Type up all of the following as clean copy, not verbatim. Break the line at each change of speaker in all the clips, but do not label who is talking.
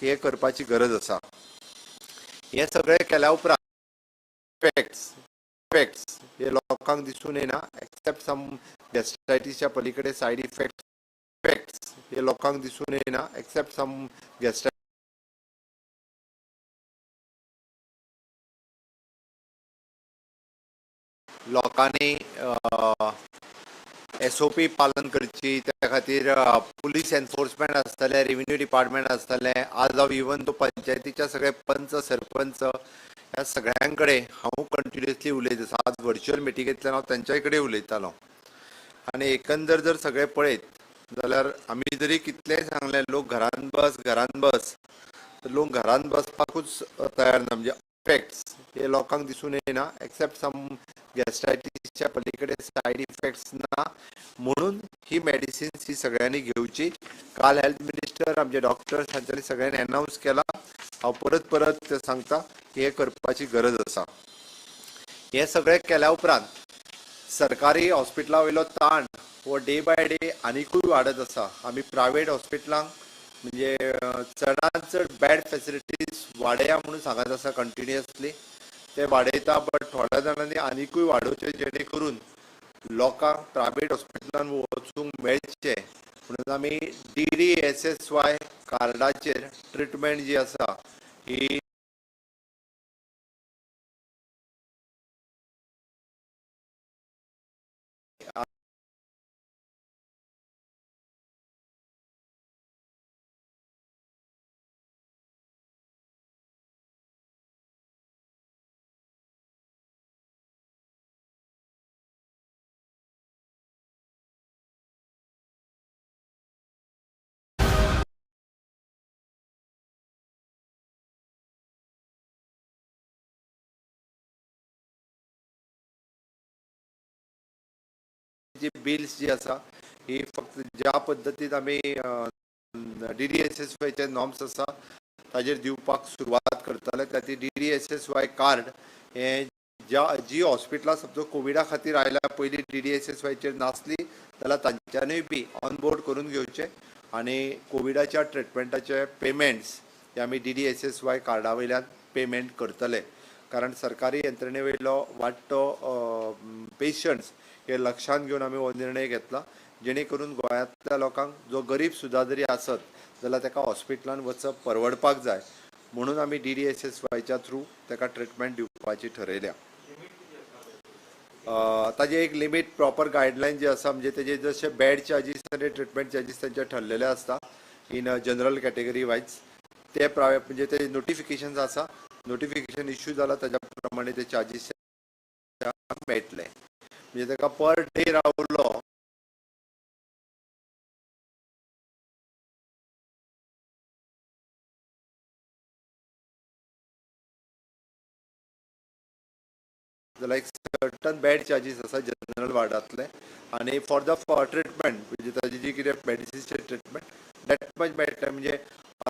की हे करपाची गरज आसा. हे सगळे केल्या उपरांत इफेक्ट्स हे लोकांक दिसून येना एक्सेप्ट सम गॅस्ट्रायटिसच्या पलीकडे सायड इफेक्ट्स हे लोकांक दिसून येना एक्सेप्ट सम गॅस्ट्रायटिस लोकांनी SOP पालन करची. त्या खातीर पुलीस एनफोर्समेंट आसतले, रेव्हेन्यू डिपार्टमेंट आसतले, आज हांव इवन तो पंचायतीच्या सगळे पंच सरपंच ह्या सगळ्यांकडे हांव कंटिन्युअसली उलयता. आज व्हर्च्युअल मिटिंगेंतल्यान हांव तेंच्याय कडेन उलयतालो आनी एकंदर जर सगळे पळयत जाल्यार आमी जरी कितलेंय सांगलें लोक घरान बस तर लोक घरान बसपाकूच तयार ना. म्हणजे इफेक्ट्स हे लोकांक दिसून येना एक्सेप्ट सम गॅस्ट्रायटिसच्या पलीकडे सायड इफेक्ट्स ना. म्हणून ही मेडिसिन्स ही सगळ्यांनी घेवची. काल हेल्थ मिनिस्टर आमचे डॉक्टर्स हांच्यानी सगळ्यांनी अनाउन्स केला. हांव परत सांगता की हे करपाची गरज आसा. हे सगळे केल्या उपरांत सरकारी हॉस्पिटला वयलो ताण हो डे बाय डे आनीकूय वाडत आसा. आमी प्रायवेट हॉस्पिटलांक म्हणजे चडांत चड बॅड फेसिलिटीज वाडया म्हणून सांगत आसा कंटिन्युअसली. ते वाडयता बट थोड्या जाणांनी आनीकूय वाडोवचे जेणे करून लोकांक प्रायवेट हॉस्पिटलांत वचूंक मेळचे म्हणून आमी DDSSY कार्डाचेर ट्रिटमेंट जी आसा ही जी बिल्स जी आसा ही फक्त ज्या पद्दतीन आमी DDSSY नॉर्म्स आसा ताजेर दिवपाक सुरवात करतले. खातीर DDSSY कार्ड हे जी हॉस्पिटलां समजो कोविडा खातीर आयल्या पयलीं DDSSY नासली जाल्यार तांच्यांनीय बी ऑनबोर्ड करून घेवचे आनी कोविडाच्या ट्रिटमेंटाचे पेमेंट्स हे आमी DDSSY कार्डा वयल्यान पेमेंट करतले. कारण सरकारी यंत्रणे वयलो वाडटो पेशंट्स हे लक्षांत घेवन आमी हो निर्णय घेतला. जेणे करून गोंयांतल्या लोकांक जो गरीब सुद्दां जरी आसत जाल्यार ताका हॉस्पिटलांत वचप परवडपाक जाय म्हणून आमी DDSSYच्या थ्रू ताका ट्रिटमेंट दिवपाची ठरयल्या. ताजे एक लिमीट प्रॉपर गायडलायन जे आसा म्हणजे तेजे जशे बेड चार्जीस आनी ट्रिटमेंट चार्जीस तेंचे ठरलेले आसता इन जनरल कॅटेगरी वायज. ते म्हणजे ते नोटिफिकेशन आसा, नोटिफिकेशन इश्यू जाला ताज्या प्रमाणे ते चार्जीस मेळटले. म्हणजे ताका पर डे रावलो जाल्यार एक सर्टन बेड चार्जीस आसा जनरल वार्डांतले आनी फॉर द ट्रिटमेंट म्हणजे ताजी जी कितें मेडिसिन्सचे ट्रिटमेंट दॅट मच मेळटलें. म्हणजे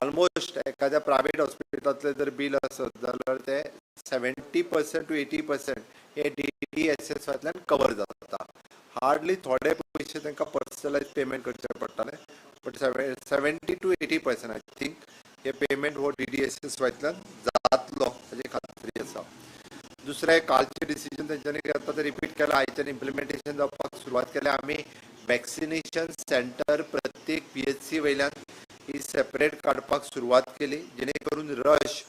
ऑलमोस्ट एखाद्या प्रायवेट हॉस्पिटलांतले जर बील आसत जाल्यार ते 70% to 80% हे DDSSYतल्यान कवर जाता. हार्डली थोडे पयशे तांकां पर्सनलायज पेमेंट करचे पडटाले बट 70 to 80% आय थिंक हे पेमेंट हो DDSSYतल्यान जातलो हाची खात्री आसा. दुसरे कालचे डिसिजन तेंच्यांनी घेतला ते रिपीट केला. आयच्यान इम्प्लिमेंटेशन जावपाक सुरवात केल्या. आमी वॅक्सिनेशन सेंटर प्रत्येक PHC वयल्यान ही सेपरेट काडपाक सुरवात केली जेणे करून रश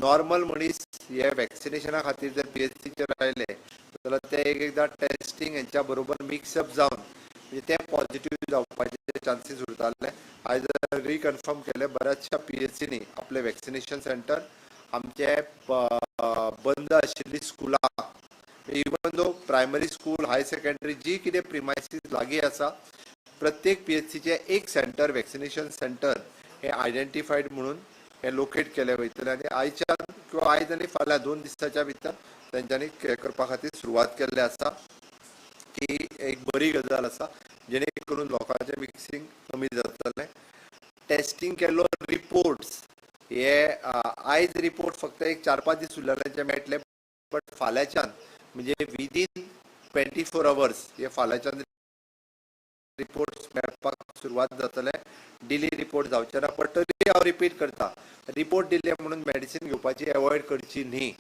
नॉर्मल मनीस हे वॅक्सिनेशना खातीर जर PHCचेर आयले जाल्यार ते एकदां टेस्टिंग हेंच्या बरोबर मिक्सअप जावन म्हणजे ते पॉझिटिव्ह जावपाचे चान्सीस उरताले. आयज रिकन्फर्म केले बऱ्याचशा PHCनी आपले वॅक्सिनेशन सेंटर आमचे बंद आशिल्ली स्कुलां इवन दो प्रायमरी स्कूल हाय सेकंडरी जी कितें प्रिमायसीस लागीं आसा प्रत्येक PHCचे एक सेंटर वॅक्सिनेशन सेंटर हे आयडेंटिफायड म्हणून हे लोकेट केले वयतले आनी आयच्यान किंवा आयज आनी फाल्यां 2 दिसाच्या भितर तेंच्यांनी हे करपा खातीर सुरवात केल्ली आसा. ही एक बरी गजाल आसा जेणे करून लोकांचें मिक्सिंग कमी जातलें. टेस्टिंग केल्लो रिपोर्ट्स हे आयज रिपोर्ट फक्त एक 4-5 दीस उरलेले मेळटले बट फाल्यांच्यान म्हणजे विदीन 24 hours हे फाल्यांच्यान रिपोर्ट्स मेळपाक सुरवात जातले. डिली रिपोर्ट जावचे ना, पण तरी हांव रिपीट करता, रिपोर्ट दिले म्हणून मेडिसीन घेवपाची अवॉइड करची न्ही.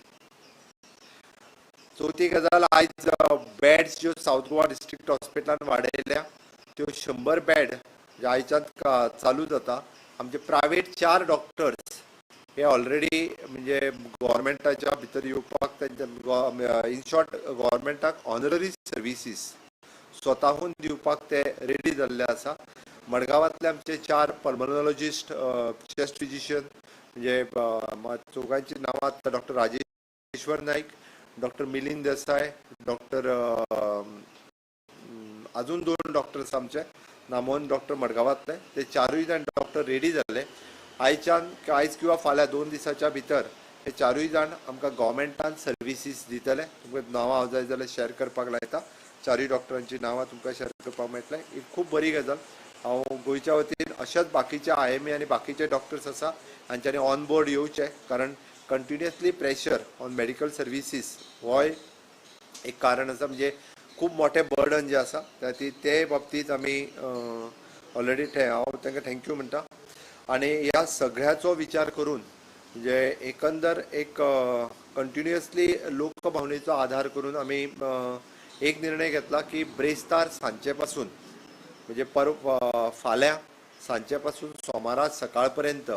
चवथी गजाल, आयज बेड्स ज्यो साऊथ गोवा डिस्ट्रिक्ट हॉस्पिटलान वाडयल्या त्यो 100 बेड जे आयच्यान चालू जाता. आमचे प्रायवेट 4 डॉक्टर्स हे ऑलरेडी म्हणजे गव्हर्मेंटाच्या भितर येवपाक तेंच्या इन शॉर्ट गव्हर्मेंटाक ऑनररी सर्विसीस स्वताहून दिवपाक ते रेडी जाल्ले आसा. मडगांवांतले आमचे 4 पल्मोनॉलॉजिस्ट, चेस्ट फिजिशियन म्हणजे चौगांची नांवां डॉक्टर राजेश्वर नाईक, डॉक्टर मिलिंद देसाय, डॉक्टर अजून 2 डॉक्टर्स आमचे नामवंत डॉक्टर मडगांवांतले, ते 4 जाण डॉक्टर रेडी जाल्ले. आयज किंवा फाल्यां 2 दिसाच्या भितर हे 4 जाण आमकां गव्हर्मेंटान सर्विसीस दितले. तुमकां नांवां हांव जाय जाल्यार शेअर करपाक लायता. 4 डॉक्टरांची नांवां तुमकां शेअर करपाक मेळटलें. ही खूब बरी गजाल. हांव गोंयच्या वतीन अशेच बाकीचे IME आनी बाकीचे डॉक्टर्स आसा हांच्यांनी ऑन बोर्ड येवचे, कारण continuously pressure on medical services हो एक कारण आसा. म्हणजे खूब मोठे बर्डन जे आसा ते बाबतींत आमी ऑलरेडी हांव तांकां थँक्यू म्हणटा. आनी ह्या सगळ्याचो विचार करून म्हणजे एकंदर एक कंटिन्युअसली लोकभावनेचो आधार करून आमी एक निर्णय घेतला की ब्रेस्तार सांचे पासून म्हणजे फाल्यां सांचे पासून सोमारा सकाळ पर्यंत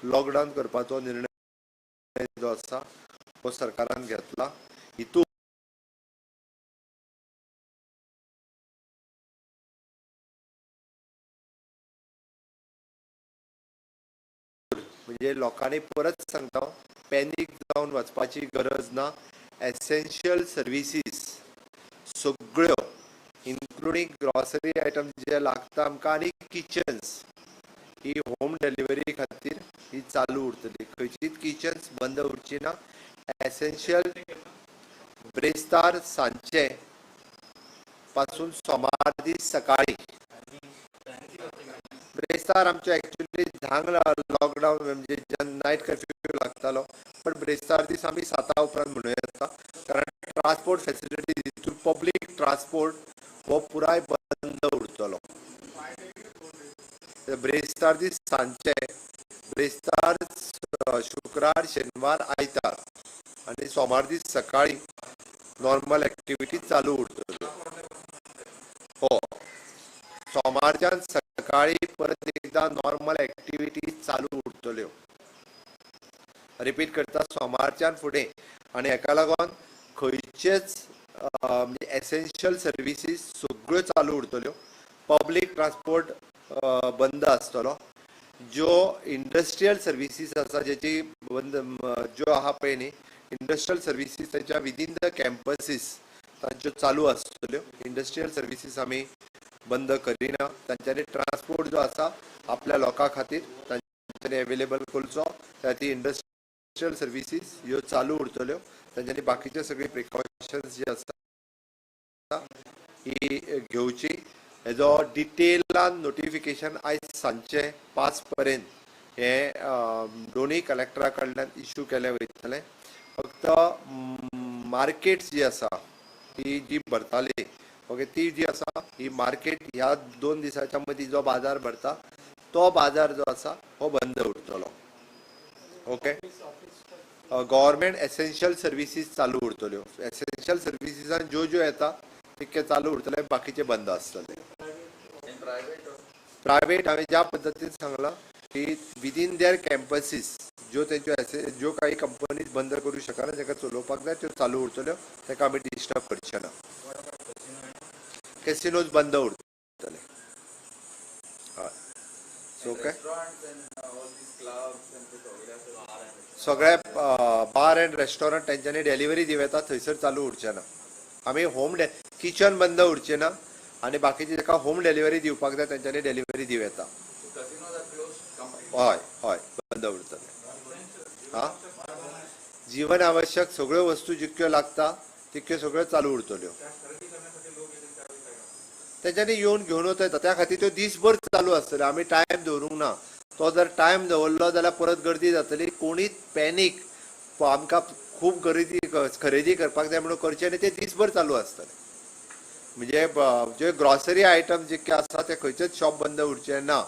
लॉकडावन करपाचो निर्णय जो आसा तो सरकारान घेतला. हितून म्हणजे लोकांनी परत सांगता, पॅनीक जावन वचपाची गरज ना. एसेन्शियल सर्विसीस सगळ्यो इन्क्लुडींग ग्रॉसरी आयटम्स जे लागता आमकां आनी किचन्स ही होम डिलिव्हरी खातीर ही चालू उरतली. खंयचीच किचन्स बंद उरची ना. एसेन्शियल ब्रेस्तार सांचे पासून सोमार दीस सकाळी. ब्रेस्तार आमचे एक्चुअली धांक लॉकडावन म्हणजे नायट कर्फ्यू लागतालो, पण ब्रेस्तार दीस आमी 7 उपरांत म्हणूं येता, कारण ट्रान्सपोर्ट फेसिलिटी हितून पब्लीक ट्रान्सपोर्ट हो पुराय बंद उरतलो. ब्रेस्तार दीस सांचे, ब्रेस्तार शुक्रार, शेनवार, आयतार आनी सोमार दीस सकाळी नॉर्मल एक्टिविटी चालू उरतल्यो. हो, सोमारच्यान सकाळी परत एकदा नॉर्मल एक्टिविटी चालू उरतल्यो. रिपीट करता, सोमारच्यान फुडें. आनी हेका लागोन खंयचेच म्हणजे एसेन्शियल सर्विसीस सगळ्यो चालू उरतल्यो. पब्लीक ट्रान्सपोर्ट बंद आसतलो. ज्यो इंडस्ट्रियल सर्विसीस आसा जेची बंद ज्यो आहा पळय न्ही इंडस्ट्रियल सर्विसीस तेच्या विदीन द कॅम्पसीस तांच्यो चालू आसतल्यो. इंडस्ट्रियल सर्विसीस आमी बंद करिना. तांच्यांनी ट्रान्सपोर्ट जो आसा आपल्या लोकां खातीर तांच्यांनी अवेलेबल करचो. ती इंडस्ट्रियल सर्विसीस ह्यो चालू उरतल्यो. तांच्यांनी बाकीचे सगळे प्रिकॉशन्स जे आसा ही घेवची. हेजो डिटेलान नोटिफिकेशन आयज सांचे 5 पर्यंत हे दोनूय कलेक्टरा कडल्यान इश्यू केले वयतले. फक्त मार्केट्स जी आसा ही जी भरताली ओके ती जी आसा ही मार्केट ह्या 2 दिसाच्या मदीं जो बाजार भरता तो बाजार जो आसा हो बंद उरतलो. ओके, गव्हर्मेंट एसेन्शियल सर्विसीस चालू उरतल्यो. एसेन्शियल सर्विसीसान ज्यो ज्यो येता तितके चालू उरतले, बाकीचे बंद आसतले. प्रायवेट हांवें ज्या पद्दतीन सांगला की विदीन देअर कॅम्पसीस ज्यो तेंच्यो ज्यो काही कंपनीज बंद करूं शकना जाका चलोवपाक जाय त्यो चालू उरतल्यो. ताका आमी डिस्टर्ब करचे ना. कॅसिनोज बंद उरतले. हय, सो ओके सगळे बार एंड रेस्टॉरंट तेंच्यांनी डेलिव्हरी दिवं येता थंयसर चालू उरचे ना. आमी होम किचन बंद उरचे ना आनी बाकीचे जाका होम डिलिव्हरी दिवपाक जाय तेंच्यांनी डिलिव्हरी दिवं येता. हय हय बंद उरतले. हा, जीवन आवश्यक सगळ्यो वस्तू जितक्यो लागता तितक्यो सगळ्यो चालू उरतल्यो. तेंच्यांनी येवन घेवन वता येता. त्या खातीर त्यो दीसभर चालू आसतल्यो. आमी टायम दवरूंक ना. तो जर टायम दवरलो जाल्यार परत गर्दी जातली. कोणीच पॅनीक आमकां खूब खरेदी करपाक जाय म्हणून करचें आनी ते दीसभर चालू आसतले. म्हणजे जे ग्रॉसरी आयटम जे काय आसा ते खंयचेच शॉप बंद उरचे ना.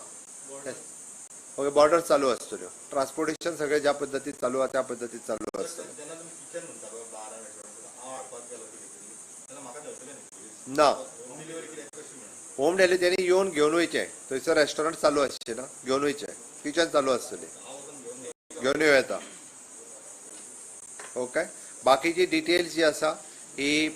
ओके, बॉर्डर चालू आसतल्यो, ट्रान्सपोर्टेशन सगळे ज्या पद्दतीत चालू आहा त्या पद्दतीत चालू आसतलें. ना, होम डिलिव्हरी त्यांनी येवन घेवन वयचे, थंयसर रेस्टॉरंट चालू आसचे ना, घेवन वयचे, किचन चालू आसतली, घेवन येता. ओके, बाकीची डिटेल्स जी आसा ही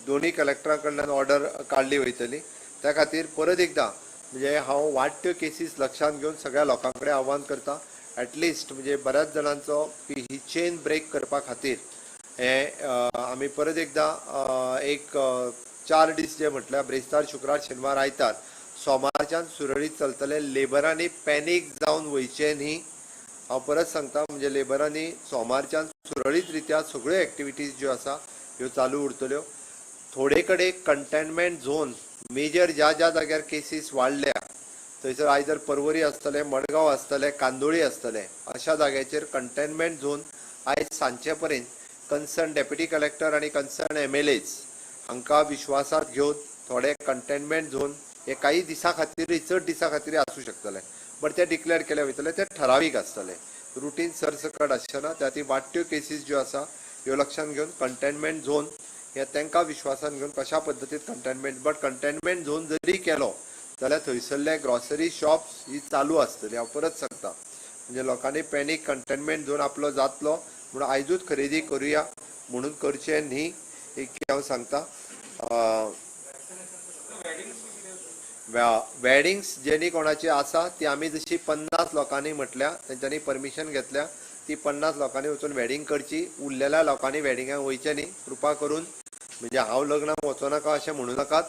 दोन्ही कलेक्टरा कडल्यान ऑर्डर काडली वयतली. त्या खातीर परत एकदा म्हणजे हांव वाडट्यो केसीस लक्षांत घेवन सगळ्या लोकां कडेन आव्हान करता, ॲटलिस्ट म्हणजे बऱ्याच जाणांचो ही चेन ब्रेक करपा खातीर हे आमी परत एकदा एक 4 दीस जे म्हटल्यार ब्रेस्तार, शुक्रार, शेनवार, आयतार सोमारच्यान सुरळीत चलतले. लेबरांनी पॅनीक जावन वयचे न्ही. हांव परत सांगता, म्हणजे लेबरांनी सोमारच्यान सुरळीत रित्या सगळ्यो एक्टिविटीज ज्यो आसा ह्यो चालू उरतल्यो. थोडे कडेन कंटेनमेंट झोन मेजर ज्या ज्या जाग्यार केसीस वाडल्या थंयसर आयदर पर्वरी आसतले, मडगांव आसतले, कांदोळी आसतले, अशा जाग्याचेर कंटेनमेंट झोन आयज सांजचे पर्यंत कन्सर्न डेप्युटी कलेक्टर आनी कन्सर्न MLAs हांकां विश्वासांत घेवन थोडे कंटेनमेंट झोन हे काही दिसां खातीर, चड दिसां खातीर आसूं शकतले, बट ते डिक्लेअर केले वयतले, ते ठरावीक आसतले, रुटीन सरसकट आसचेना. त्या ती वाडट्यो केसीस ज्यो आसा ह्यो लक्षांत घेवन कंटेनमेंट झोन हे तांकां विश्वासान घेवन कशा पद्दतीन कंटेनमेंट, बट कंटेनमेंट झोन जरी केलो जाल्यार थंयसरले ग्रॉसरी शॉप्स ही चालू आसतली. हांव परत सांगता, म्हणजे लोकांनी पॅनीक कंटेनमेंट झोन आपलो जातलो म्हणून आयजूच खरेदी करुया म्हणून करचे न्ही, एक हांव सांगता. वेडिंग्स जेणी कोणाची आसा ती आमी जशी 50 लोकांनी म्हटल्या, तेंच्यांनी परमिशन घेतल्या, ती 50 लोकांनी वचून वेडिंग करची. उरलेल्या लोकांनी वेडिंगाक वयचे न्ही, कृपा करून. म्हणजे हांव लग्नाक वचो नाका अशें म्हणू नाकात.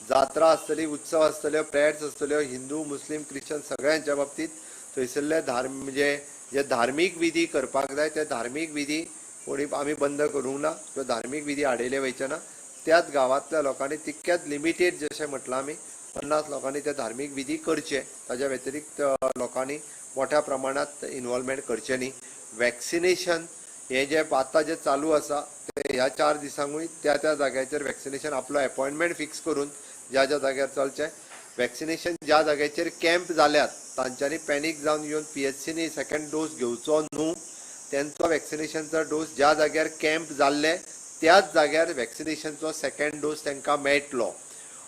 जात्रा आसतली, उत्सव आसतल्यो, प्रेयर्स आसतल्यो, हिंदू, मुस्लीम, क्रिश्चन सगळ्यांच्या बाबतीत थंयसरले म्हणजे जे धार्मीक विधी करपाक जाय ते धार्मीक विधी कोणी आमी बंद करूंक ना, किंवा धार्मीक विधी आडयले वयचे ना. त्याच गांवांतल्या लोकांनी तितक्याच लिमिटेड जशें म्हटलां आमी 50 लोकांनी ते धार्मीक विधी करचे. ताच्या व्यतिरिक्त लोकांनी मोठ्या प्रमाणात इन्वॉल्वमेंट करचे न्ही. वॅक्सिनेशन हे जे आतां जे चालू आसा ते ह्या 4 दिसांकूय त्या त्या जाग्याचेर वॅक्सिनेशन आपलो अपॉयंटमेंट फिक्स करून ज्या ज्या जाग्यार चलचें. वॅक्सिनेशन ज्या जाग्याचेर कॅम्प जाल्यात तांच्यांनी पॅनीक जावन येवन PHCनी सेकंड डोस घेवचो न्हू. तेंचो वॅक्सिनेशनचो डोस ज्या जाग्यार कॅम्प जाल्ले त्याच जाग्यार वॅक्सिनेशनचो सेकंड डोस तांकां मेळटलो.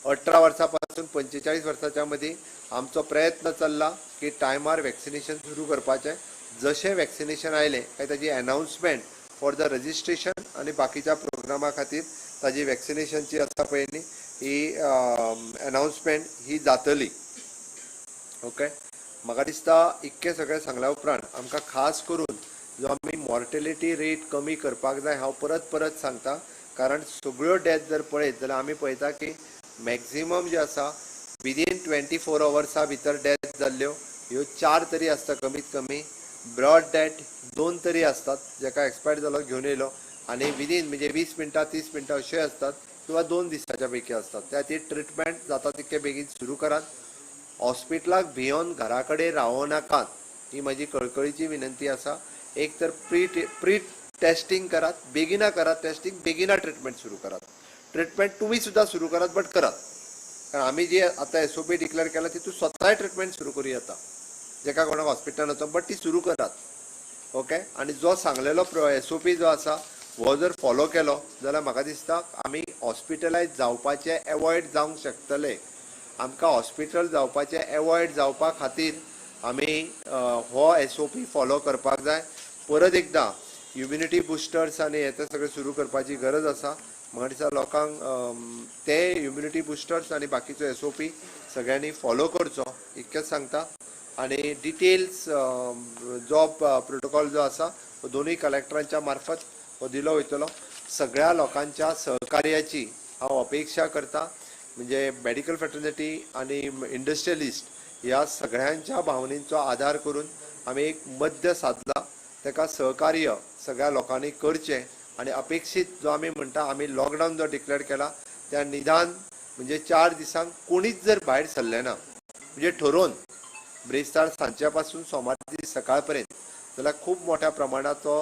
18 वर्सां पासून 45 वर्सांच्या मदीं आमचो प्रयत्न चल्ला की टायमार वॅक्सिनेशन सुरू करपाचें. जशें वॅक्सिनेशन आयलें काय ताजी अनाउन्समेंट फॉर द रजिस्ट्रेशन आनी बाकीच्या प्रोग्रामा खातीर ताजी वॅक्सिनेशनची आसा पळय न्ही ही अनाउन्समेंट ही जातली. ओके, म्हाका दिसता इतकें सगळें सांगल्या उपरांत आमकां खास करून जो आमी मॉर्टेलिटी रेट कमी करपाक जाय हांव परत सांगता. कारण सगळ्यो डेथ जर पळयत जाल्यार आमी पळयता की मॅक्झिमम जे आसा विदीन 24 अवर्सा भितर डेथ जाल्ल्यो ह्यो 4 तरी आसता कमीत कमी. ब्रॉड डेथ 2 तरी आसतात, जेका एक्सपायर्ड जालो घेवन येयलो, आनी विदीन म्हणजे 20 मिनटां 30 मिनटां अशें आसतात, किंवा 2 दिसाच्या पैकी आसतात. त्या खातीर ट्रिटमेंट जाता तितके बेगीन सुरू करात. हॉस्पिटलाक भियोन घरा कडेन रावो नाकात ही म्हजी कळकळीची विनंती आसा. एक तर प्री टेस्टिंग करात, बेगिना करात टेस्टिंग, बेगिना ट्रिटमेंट सुरू करात. ट्रिटमेंट तुम्ही सुद्धा सुरू करात, बट करात. कारण आम्ही जे आता SOP डिक्लेअर केला तितून स्वतः ट्रिटमेंट सुरू करूं येता, जेका कोणाक हॉस्पिटलान वचप, बट ती सुरू करात. ओके, आणि जो सांगलेलो SOP जो आसा हो जर फॉलो केलो जाल्यार म्हाका दिसता आमी हॉस्पिटलायज जावपाचे एवॉयड जावंक शकतले. आमकां हॉस्पिटल जावपाचे एवॉयड जावपा खातीर आमी हो SOP फॉलो करपाक जाय. परत एकदा इम्युनिटी बुस्टर्स आनी हे सगळें सुरू करपाची गरज आसा. म्हाका दिसता लोकांक ते इम्युनिटी बुस्टर्स आनी बाकीचो SOP सगळ्यांनी फॉलो करचो इतकेंच सांगता. आनी डिटेल्स जॉब प्रोटोकॉल जो आसा तो दोनूय कलेक्टरांच्या मार्फत हो दिलो वयतलो. सगळ्या लोकांच्या सहकार्याची हांव अपेक्षा करता. म्हणजे मेडिकल फ्रेटर्निटी आनी इंडस्ट्रियलिस्ट ह्या सगळ्यांच्या भावनेचो आधार करून आमी एक मध्य साधला. ताका सहकार्य सगळ्या लोकांनी करचें. आणि अपेक्षित जो आमी म्हणटा आमी लॉकडावन जो डिक्लेअर केला त्या निदान म्हणजे 4 दिसांक कोणीच जर भायर सरले ना, म्हणजे ठरोवन ब्रेस्तार सांजच्या पासून सोमार दीस सकाळ पर्यंत, जाल्यार खूब मोठ्या प्रमाणाचो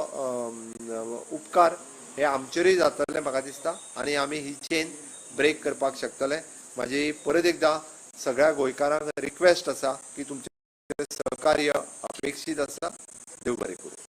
उपकार हे आमचेरूय जातले म्हाका दिसता. आनी आमी ही चेन ब्रेक करपाक शकतले. माझी परत एकदा सगळ्या गोंयकारांक रिक्वेस्ट आसा की तुमचे सहकार्य अपेक्षीत आसा. देव बरें करूं.